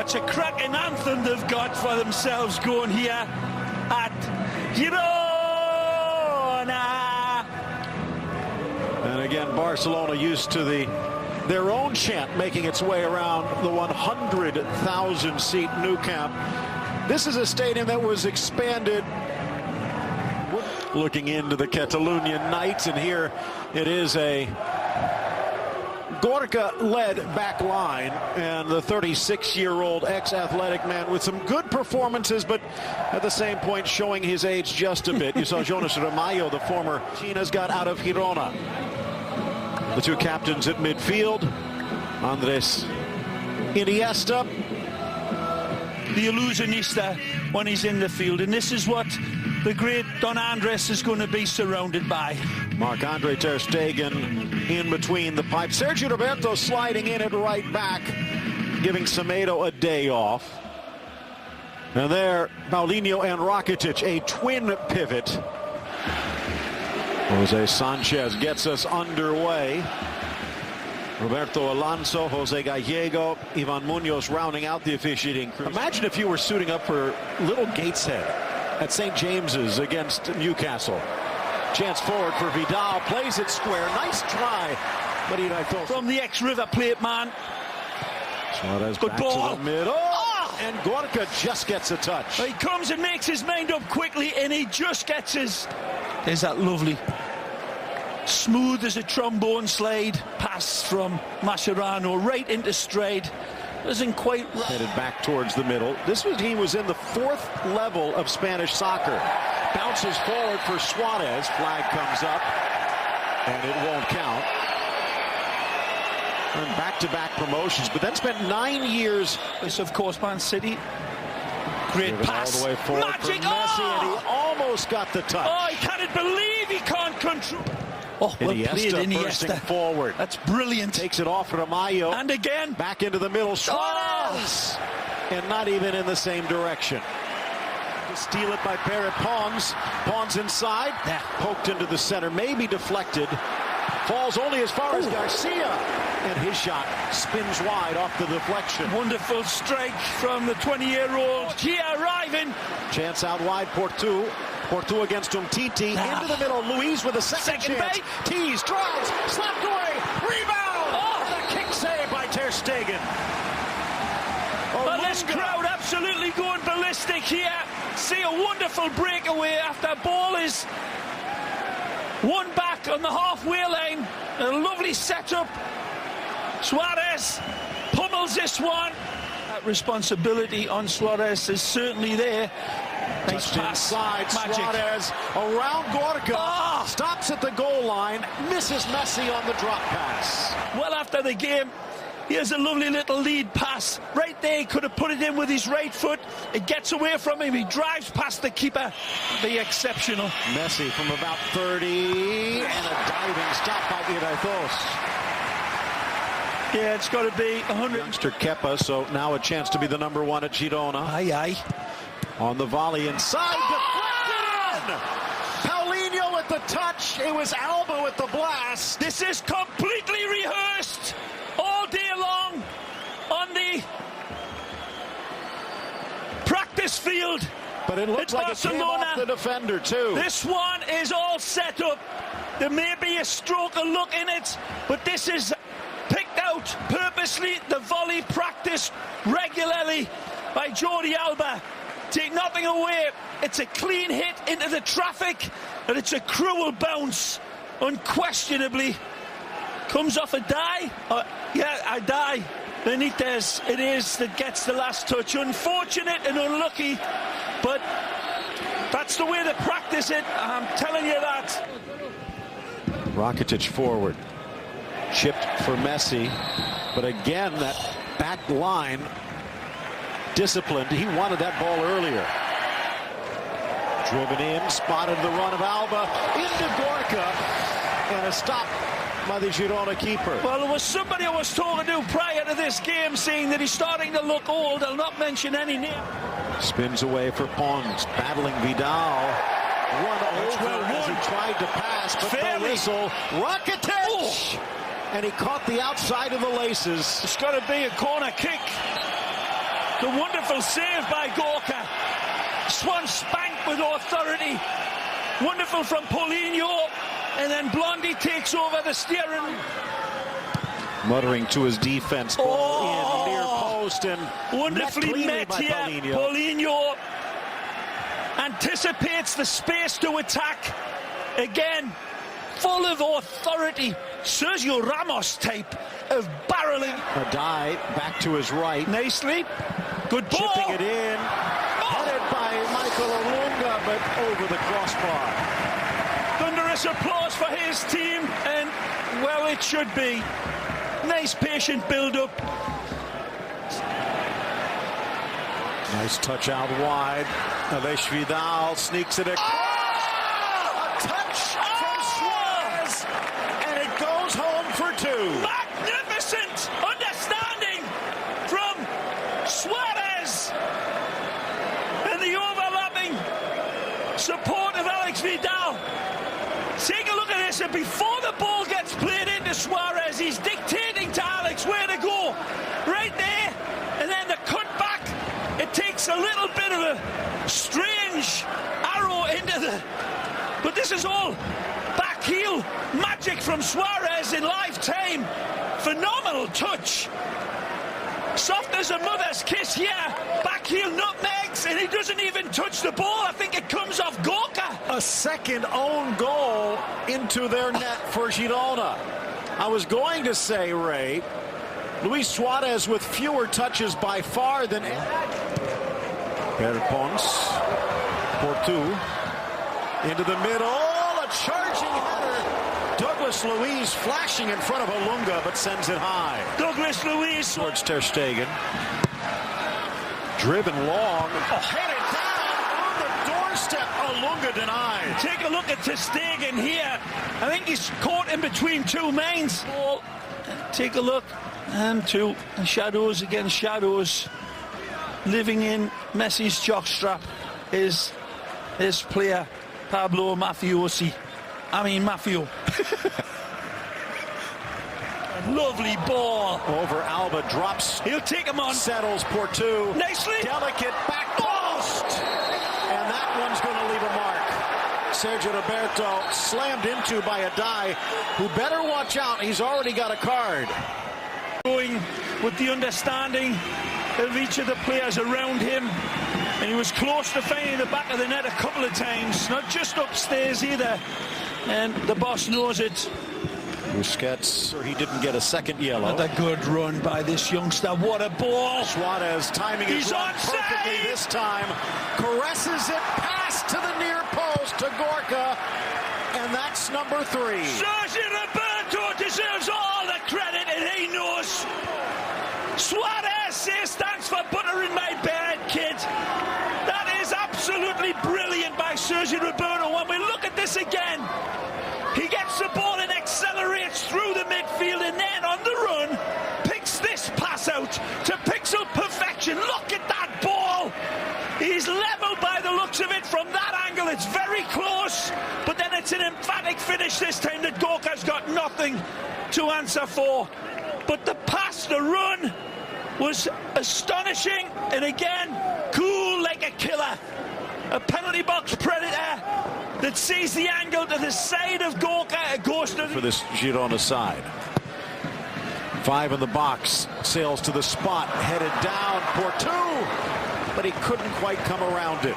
That's a cracking anthem they've got for themselves going here at Girona. And again, Barcelona used to their own chant making its way around the 100,000 seat Nou Camp. This is a stadium that was expanded. Looking into the Catalonian nights, and here it is a Gorka-led back line, and the 36-year-old ex-athletic man with some good performances, but at the same point showing his age just a bit. You saw Jonas Ramalho, the former China's got out of Girona. The two captains at midfield, Andres Iniesta. The illusionista when he's in the field, and this is what the great Don Andres is going to be surrounded by. Marc-Andre ter Stegen in between the pipes. Sergio Roberto sliding in at right back, giving Semedo a day off. And there, Paulinho and Rakitic, a twin pivot. Jose Sanchez gets us underway. Roberto Alonso, Jose Gallego, Ivan Munoz rounding out the officiating crew. Imagine if you were suiting up for Little Gateshead at St. James's against Newcastle. Chance forward for Vidal, plays it square. Nice try, but he from the ex-River Plate man. Suarez good back ball to the middle, and Gorka just gets a touch. He comes and makes his mind up quickly, and he just gets his. There's that lovely, smooth as a trombone slide pass from Mascherano right into stride. Doesn't quite headed back towards the middle. This team was in the 4th level of Spanish soccer. Bounces forward for Suarez. Flag comes up, and it won't count. And back-to-back promotions, but then spent 9 years. This, of course, Man City. Great pass. All the way forward Magic. For Messi, and he almost got the touch. Oh, I cannot believe he can't control. Oh, well played, Iniesta. Forward. That's brilliant. Takes it off Ramalho. And again. Back into the middle. Suarez! And not even in the same direction. To steal it by Pere. Pons. Pons inside. Poked into the center. Maybe deflected. Falls only as far as Garcia. And his shot spins wide off the deflection. Wonderful strike from the 20-year-old. Here arriving. Chance out wide. Portu. Portu against Umtiti. Into the middle. Luiz with a second chance. Tees, drives, slapped away. Rebound! And a kick save by ter Stegen. Well, this crowd absolutely going ballistic here. See a wonderful breakaway after ball is won back on the halfway line. A lovely setup. Suarez pummels this one. That responsibility on Suarez is certainly there. Nice pass. Inside, Suarez around Gorka. Stops at the goal line. Misses Messi on the drop pass. Well, after the game, here's a lovely little lead pass. Right there, he could have put it in with his right foot. It gets away from him. He drives past the keeper. Be exceptional. Messi from about 30. And a diving stop by Aday. Yeah, it's got to be 100. Youngster Kepa, so now a chance to be the #1 at Girona. Aye. On the volley inside, deflected in! Paulinho with the touch. It was Alba with the blast. This is completely rehearsed all day long on the practice field. But it looks like Barcelona. It came off the defender too. This one is all set up. There may be a stroke of luck in it, but this is picked out purposely. The volley practiced regularly by Jordi Alba. Take nothing away. It's a clean hit into the traffic, and it's a cruel bounce. Unquestionably. Comes off Aday. Aday. Benitez, it is that gets the last touch. Unfortunate and unlucky, but that's the way they practice it. I'm telling you that. Rakitic forward. Chipped for Messi, but again, that back line disciplined. He wanted that ball earlier. Driven in, spotted the run of Alba into Gorka, and a stop by the Girona keeper. Well, there was somebody I was talking to prior to this game saying that he's starting to look old. I'll not mention any name. Spins away for Pons, battling Vidal. One over as he tried to pass, but the whistle. Rakitic! And he caught the outside of the laces. It's got to be a corner kick. The wonderful save by Gorka. Swan spanked with authority. Wonderful from Paulinho. And then Blondie takes over the steering. Muttering to his defense. Ball in near post and wonderfully met here. Paulinho anticipates the space to attack. Again, full of authority. Sergio Ramos type of barreling. Aday back to his right. Nicely. Good ball. Chipping it in. Headed by Michael Olunga, but over the crossbar. Thunderous applause for his team, and well, it should be. Nice patient build-up. Nice touch out wide. Aleix Vidal sneaks it across. A touch from Suarez, and it goes home for two. Magnificent understanding from Suarez, and the overlapping support of Aleix Vidal. Take a look at this, and before the ball gets played into Suarez, he's dictating to Aleix where to go. Right there, and then the cut back. It takes a little bit of a strange arrow into the... But this is all back heel magic from Suarez in lifetime. Phenomenal touch. Soft as a mother's kiss here. Back heel nutmegs, and he doesn't even touch the ball. I think it comes off Gorka. A second own goal into their net for Girona. I was going to say, Ray, Luiz Suarez with fewer touches by far than... Pere Pons. Portu. Into the middle. A charging header. Douglas Luiz flashing in front of Olunga, but sends it high. Douglas Luiz towards Ter Stegen. Driven long. Headed down on the doorstep. Olunga denied. Take a look at Ter Stegen here. I think he's caught in between two mains. Take a look. And two shadows against shadows. Living in Messi's jockstrap is his player, Pablo Maffeo. Lovely ball. Over Alba, drops. He'll take him on. Settles Portu. Nicely. Delicate back post. And that one's going to leave a mark. Sergio Roberto slammed into by Aday, who better watch out. He's already got a card. Going with the understanding of each of the players around him, and he was close to finding the back of the net a couple of times, not just upstairs either, and the boss knows it. Busquets, or he didn't get a second yellow. Another good run by this youngster. What a ball. Suarez timing his run perfectly this time. Caresses it past to the near post to Gorka, and that's number 3. Sergio Roberto deserves all the credit, and he knows. Suarez says thanks for buttering my bed, kid. That is absolutely brilliant by Sergio Roberto. When we look at this again, he gets the ball and accelerates through the midfield, and then on the run picks this pass out to pixel perfection. Look at that ball. He's level by the looks of it from that angle. It's very close, but then it's an emphatic finish this time that Gorka's got nothing to answer for. But the pass, the run was astonishing, and again, cool like a killer. A penalty box predator that sees the angle to the side of Gorka. It goes to... For this Girona side. 5 in the box. Sails to the spot. Headed down. Portu. But he couldn't quite come around it.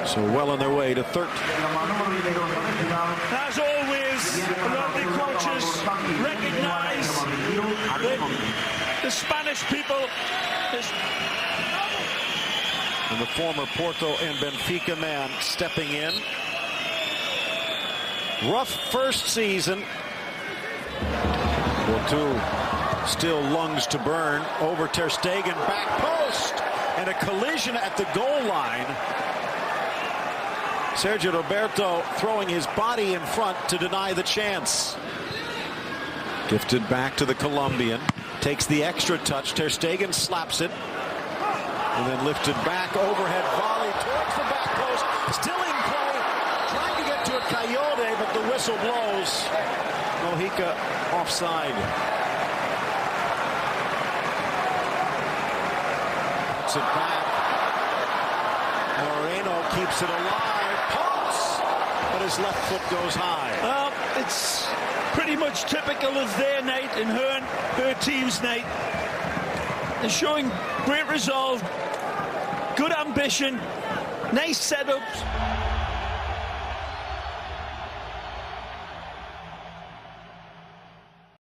So well on their way to 13. As always, the lovely coaches recognize the Spanish people. And the former Porto and Benfica man stepping in. Rough first season. Portu still lungs to burn. Over Ter Stegen, back post. And a collision at the goal line. Sergio Roberto throwing his body in front to deny the chance. Gifted back to the Colombian. Takes the extra touch. Ter Stegen slaps it. And then lifted back. Overhead volley towards the back post. Still in play. Trying to get to a Coyote, but the whistle blows. Mojica offside. gets it back. Moreno keeps it alive. Pons, but his left foot goes high. Well, it's pretty much typical of their night and her team's night. They're showing great resolve, good ambition, nice setups.